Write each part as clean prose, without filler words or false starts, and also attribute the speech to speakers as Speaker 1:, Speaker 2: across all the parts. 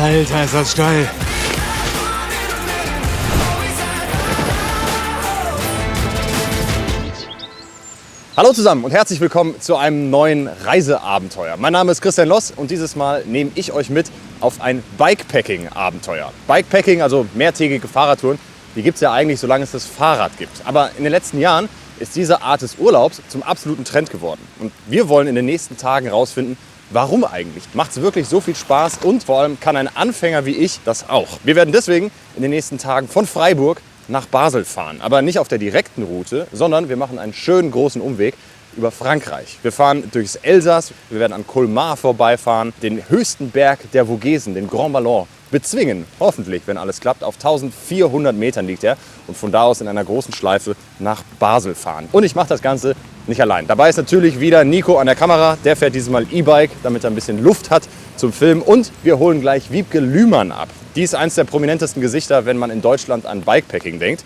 Speaker 1: Alter, ist das steil. Hallo zusammen und herzlich willkommen zu einem neuen Reiseabenteuer. Mein Name ist Christian Loss und dieses Mal nehme ich euch mit auf ein Bikepacking-Abenteuer. Bikepacking, also mehrtägige Fahrradtouren, die gibt es ja eigentlich, solange es das Fahrrad gibt. Aber in den letzten Jahren ist diese Art des Urlaubs zum absoluten Trend geworden. Und wir wollen in den nächsten Tagen herausfinden, warum eigentlich? Macht es wirklich so viel Spaß und vor allem kann ein Anfänger wie ich das auch? Wir werden deswegen in den nächsten Tagen von Freiburg nach Basel fahren. Aber nicht auf der direkten Route, sondern wir machen einen schönen großen Umweg über Frankreich. Wir fahren durchs Elsass, wir werden an Colmar vorbeifahren, den höchsten Berg der Vogesen, den Grand Ballon, bezwingen, hoffentlich, wenn alles klappt. Auf 1400 Metern liegt er und von da aus in einer großen Schleife nach Basel fahren. Und ich mache das Ganze nicht allein. Dabei ist natürlich wieder Nico an der Kamera. Der fährt dieses Mal E-Bike, damit er ein bisschen Luft hat zum Filmen. Und wir holen gleich Wiebke Lühmann ab. Die ist eines der prominentesten Gesichter, wenn man in Deutschland an Bikepacking denkt.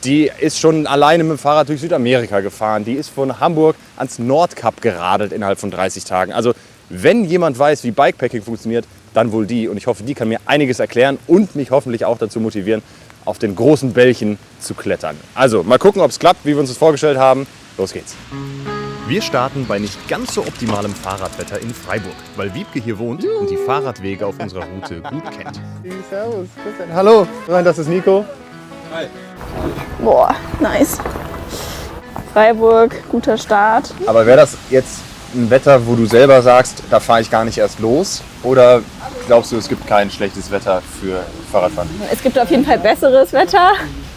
Speaker 1: Die ist schon alleine mit dem Fahrrad durch Südamerika gefahren. Die ist von Hamburg ans Nordkap geradelt innerhalb von 30 Tagen. Also wenn jemand weiß, wie Bikepacking funktioniert, dann wohl die. Und ich hoffe, die kann mir einiges erklären und mich hoffentlich auch dazu motivieren, auf den großen Bällchen zu klettern. Also mal gucken, ob es klappt, wie wir uns das vorgestellt haben. Los geht's. Wir starten bei nicht ganz so optimalem Fahrradwetter in Freiburg, weil Wiebke hier wohnt und die Fahrradwege auf unserer Route gut kennt. Servus, Christian. Hallo, das ist Nico.
Speaker 2: Hi.
Speaker 3: Boah, nice. Freiburg, guter Start.
Speaker 1: Aber wäre das jetzt ein Wetter, wo du selber sagst, da fahre ich gar nicht erst los? Oder glaubst du, es gibt kein schlechtes Wetter für Fahrradfahren?
Speaker 3: Es gibt auf jeden Fall besseres Wetter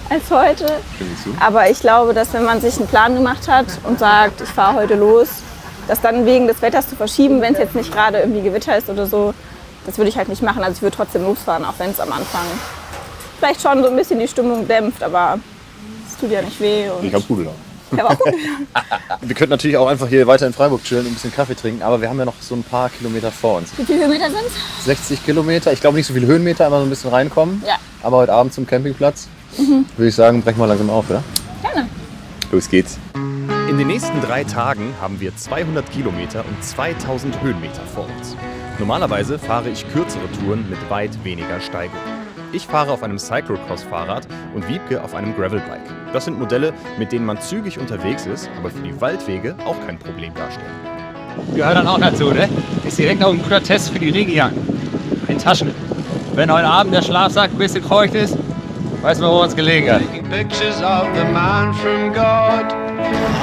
Speaker 3: als heute.
Speaker 1: Findest du?
Speaker 3: Aber ich glaube, dass wenn man sich einen Plan gemacht hat und sagt, ich fahre heute los, das dann wegen des Wetters zu verschieben, wenn es jetzt nicht gerade irgendwie Gewitter ist oder so, das würde ich halt nicht machen. Also ich würde trotzdem losfahren, auch wenn es am Anfang vielleicht schon so ein bisschen die Stimmung dämpft, aber es tut ja nicht weh. Und
Speaker 1: Ich habe gute Laune.
Speaker 3: ja, war gut.
Speaker 1: Wir könnten natürlich auch einfach hier weiter in Freiburg chillen und ein bisschen Kaffee trinken, aber wir haben ja noch so ein paar Kilometer vor uns.
Speaker 3: Wie viele Höhenmeter sind es?
Speaker 1: 60 Kilometer, ich glaube nicht so viele Höhenmeter, einmal so ein bisschen reinkommen.
Speaker 3: Ja.
Speaker 1: Aber heute Abend zum Campingplatz, würde ich sagen, brechen wir langsam auf, oder?
Speaker 3: Gerne.
Speaker 1: Los geht's. In den nächsten 3 Tagen haben wir 200 Kilometer und 2000 Höhenmeter vor uns. Normalerweise fahre ich kürzere Touren mit weit weniger Steigung. Ich fahre auf einem Cyclocross-Fahrrad und Wiebke auf einem Gravelbike. Das sind Modelle, mit denen man zügig unterwegs ist, aber für die Waldwege auch kein Problem darstellen.
Speaker 2: Gehört dann auch dazu, ne? Ist direkt noch ein guter Test für die Regenjacken. In Taschen. Wenn heute Abend der Schlafsack ein bisschen feucht ist, weiß man, wo uns gelegen hat.
Speaker 4: Taking pictures of the man from God.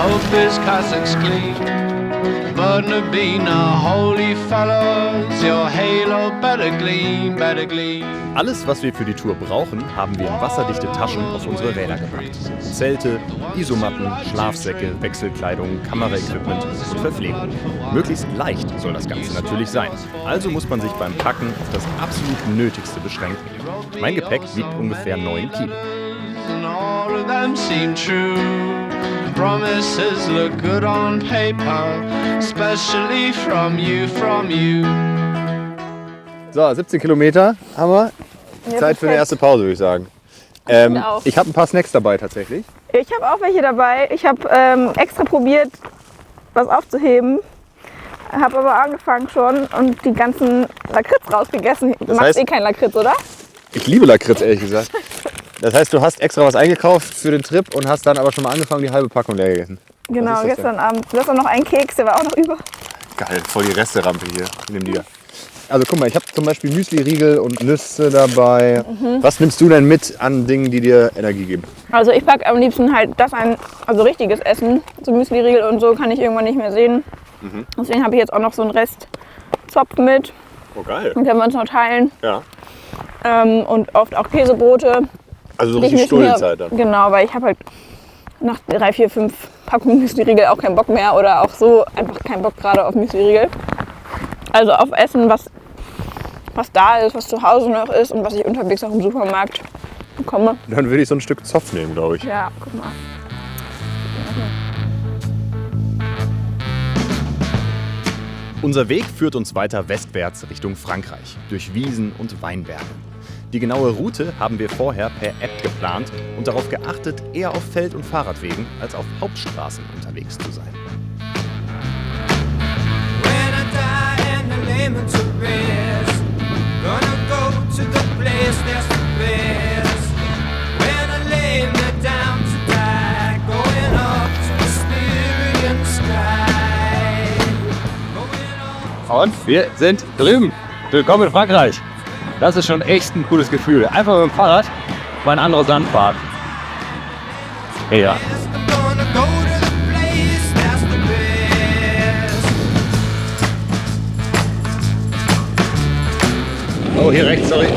Speaker 4: Hope his cassock's clean. But Nabina, holy fellows, your halo better gleam, better gleam.
Speaker 1: Alles, was wir für die Tour brauchen, haben wir in wasserdichte Taschen auf unsere Räder gepackt. Zelte, Isomatten, Schlafsäcke, Wechselkleidung, Kameraequipment und Verpflegung. Möglichst leicht soll das Ganze natürlich sein. Also muss man sich beim Packen auf das absolut Nötigste beschränken. Mein Gepäck wiegt ungefähr 9 Kilo.
Speaker 4: And all of them seem true. Promises look good on paper, especially from you, from you.
Speaker 1: So, 17 Kilometer haben wir.
Speaker 3: Ja,
Speaker 1: Zeit für eine
Speaker 3: perfekt.
Speaker 1: erste Pause, würde ich sagen.
Speaker 3: finde auch.
Speaker 1: Ich habe ein paar Snacks dabei tatsächlich.
Speaker 3: Ich habe auch welche dabei. Ich habe extra probiert, was aufzuheben. Habe aber angefangen schon und die ganzen Lakritz rausgegessen. Du
Speaker 1: Das
Speaker 3: magst
Speaker 1: heißt-
Speaker 3: eh keinen Lakritz, oder?
Speaker 1: Ich liebe Lakritz, ehrlich gesagt. Das heißt, du hast extra was eingekauft für den Trip und hast dann aber schon mal angefangen, die halbe Packung leer gegessen.
Speaker 3: Genau,
Speaker 1: ist das
Speaker 3: gestern Abend. Du hast auch noch einen Keks, der war auch noch über.
Speaker 1: Geil, voll die Resterampe hier. Ich nehm die da. Also guck mal, ich habe zum Beispiel Müsli-Riegel und Nüsse dabei. Was nimmst du denn mit an Dingen, die dir Energie geben?
Speaker 3: Also ich packe am liebsten halt das ein, also richtiges Essen. So Müsli-Riegel und so kann ich irgendwann nicht mehr sehen. Deswegen habe ich jetzt auch noch so einen Rest Zopf mit.
Speaker 1: Oh geil.
Speaker 3: Den können wir uns noch teilen.
Speaker 1: Ja.
Speaker 3: Und oft auch Käsebrote.
Speaker 1: Also so
Speaker 3: die ich
Speaker 1: richtig
Speaker 3: mir-
Speaker 1: Stullenzeit dann.
Speaker 3: Genau, weil ich habe halt nach 3, 4, 5 Packungen Müsli-Riegel auch keinen Bock mehr oder auch so einfach keinen Bock gerade auf Müsli-Riegel. Also auf Essen, was da ist, was zu Hause noch ist und was ich unterwegs auch im Supermarkt bekomme.
Speaker 1: Dann würde ich so ein Stück Zopf nehmen, glaube ich.
Speaker 3: Ja, guck mal.
Speaker 1: Unser Weg führt uns weiter westwärts Richtung Frankreich, durch Wiesen und Weinberge. Die genaue Route haben wir vorher per App geplant und darauf geachtet, eher auf Feld- und Fahrradwegen als auf Hauptstraßen unterwegs zu sein.
Speaker 5: When I die and the lemon to rest, gonna go
Speaker 2: Und wir sind drüben. Willkommen in Frankreich. Das ist schon echt ein cooles Gefühl. Einfach mit dem Fahrrad mal ein anderes Land fahren. Ja. Oh, hier rechts, sorry.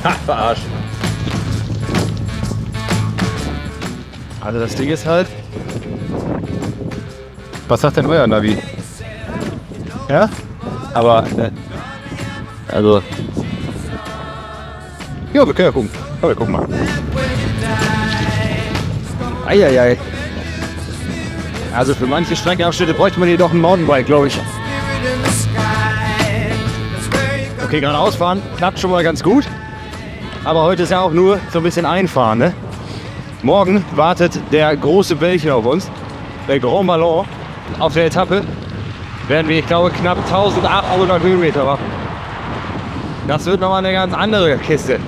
Speaker 2: Ha, verarscht. Also das Ding ist halt... Was sagt denn euer Navi? Ja? Aber... also... Ja, wir können ja gucken. Ja, wir gucken mal. Eieiei. Also für manche Streckenabschnitte bräuchte man hier doch ein Mountainbike, glaube ich. Okay, geradeaus fahren klappt schon mal ganz gut. Aber heute ist ja auch nur so ein bisschen einfahren, ne? Morgen wartet der große Belchen auf uns, der Grand Ballon. Auf der Etappe werden wir, ich glaube, knapp 1800 Höhenmeter machen. Das wird nochmal eine ganz andere Kiste.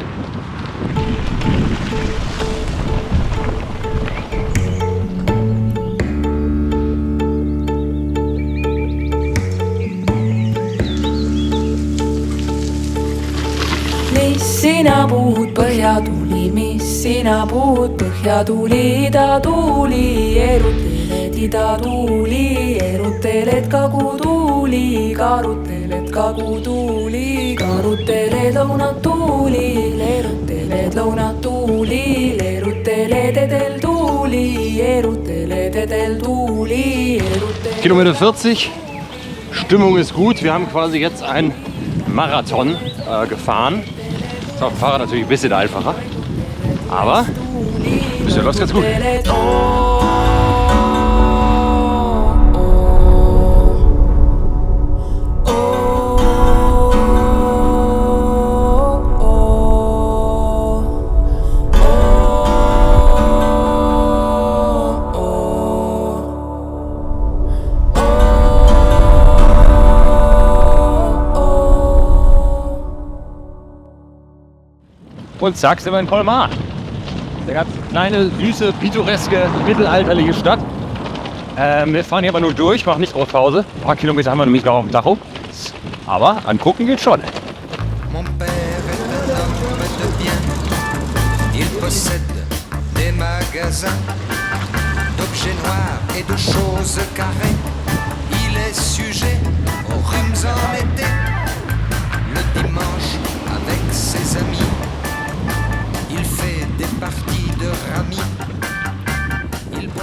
Speaker 5: Sina puhud põhjatuuli, mis sina puhud põhjatuuli, ida tuuli, eruteled ida tuuli, eruteled kagutuuli, karuteled kagutuuli, karuteled lõunatuuli, eruteled lõunatuuli, eruteled edel tuuli, eruteled edel tuuli, eruteled.
Speaker 2: Kilometer 40, Stimmung ist gut. Wir haben quasi jetzt einen Marathon gefahren. Das ist auf dem Fahrrad natürlich ein bisschen einfacher, aber bisher läuft ganz gut. Und zack, sind wir in Colmar. Eine ganz kleine, süße, pittoreske, mittelalterliche Stadt. Wir fahren hier aber nur durch, machen nicht groß Pause. Ein paar Kilometer haben wir nämlich noch auf dem Tacho. Aber angucken geht schon.
Speaker 6: Mon père est un homme de bien. Il possède des magasins d'objets noirs et de choses carrées. Il est sujet aux rhumes en été. Le dimanche avec ses amis. Il fait des parties de rami.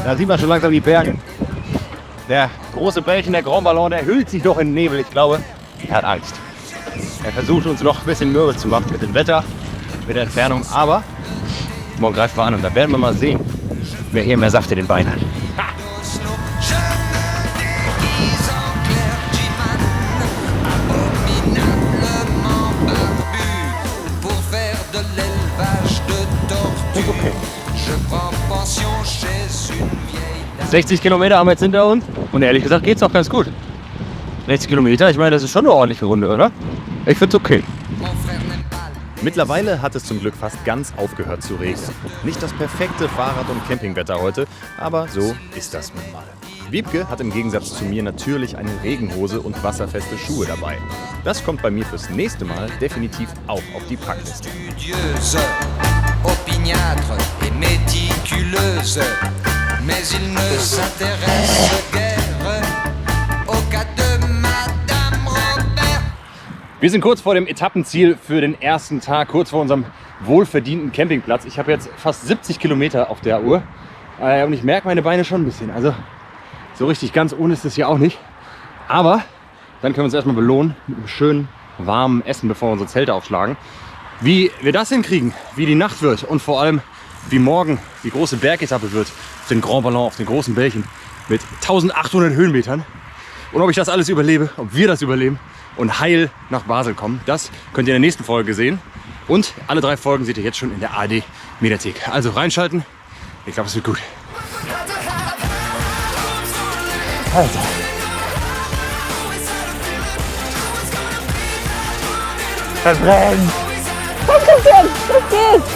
Speaker 2: Da sieht man schon langsam die Berge. Der große Belchen, der Grand Ballon, der hüllt sich doch in Nebel. Ich glaube, er hat Angst. Er versucht uns noch ein bisschen mürbe zu machen mit dem Wetter, mit der Entfernung. Aber morgen greifen wir an und da werden wir mal sehen, wer hier mehr Saft in den Beinen hat. Okay. 60 Kilometer haben wir jetzt hinter uns und ehrlich gesagt geht's auch ganz gut. 60 Kilometer, ich meine, das ist schon eine ordentliche Runde, oder? Ich find's okay.
Speaker 1: Mittlerweile hat es zum Glück fast ganz aufgehört zu regnen. Nicht das perfekte Fahrrad- und Campingwetter heute, aber so ist das nun mal. Wiebke hat im Gegensatz zu mir natürlich eine Regenhose und wasserfeste Schuhe dabei. Das kommt bei mir fürs nächste Mal definitiv auch auf die Packliste.
Speaker 6: Opiniâtre et méticuleuse, mais il ne s'intéresse guère au cas de Madame Robert.
Speaker 1: Wir sind kurz vor dem Etappenziel für den ersten Tag, kurz vor unserem wohlverdienten Campingplatz. Ich habe jetzt fast 70 Kilometer auf der Uhr und ich merke meine Beine schon ein bisschen. Also so richtig ganz ohne ist das hier auch nicht. Aber dann können wir uns erstmal belohnen mit einem schönen warmen Essen, bevor wir unsere Zelte aufschlagen. Wie wir das hinkriegen, wie die Nacht wird und vor allem wie morgen die große Bergetappe wird, auf den Grand Ballon, auf den großen Belchen mit 1800 Höhenmetern. Und ob ich das alles überlebe, ob wir das überleben und heil nach Basel kommen, das könnt ihr in der nächsten Folge sehen. Und alle 3 Folgen seht ihr jetzt schon in der ARD Mediathek. Also reinschalten, ich glaube es wird gut. Alter. Verbrennt!
Speaker 3: Komm, Christian, los geht's!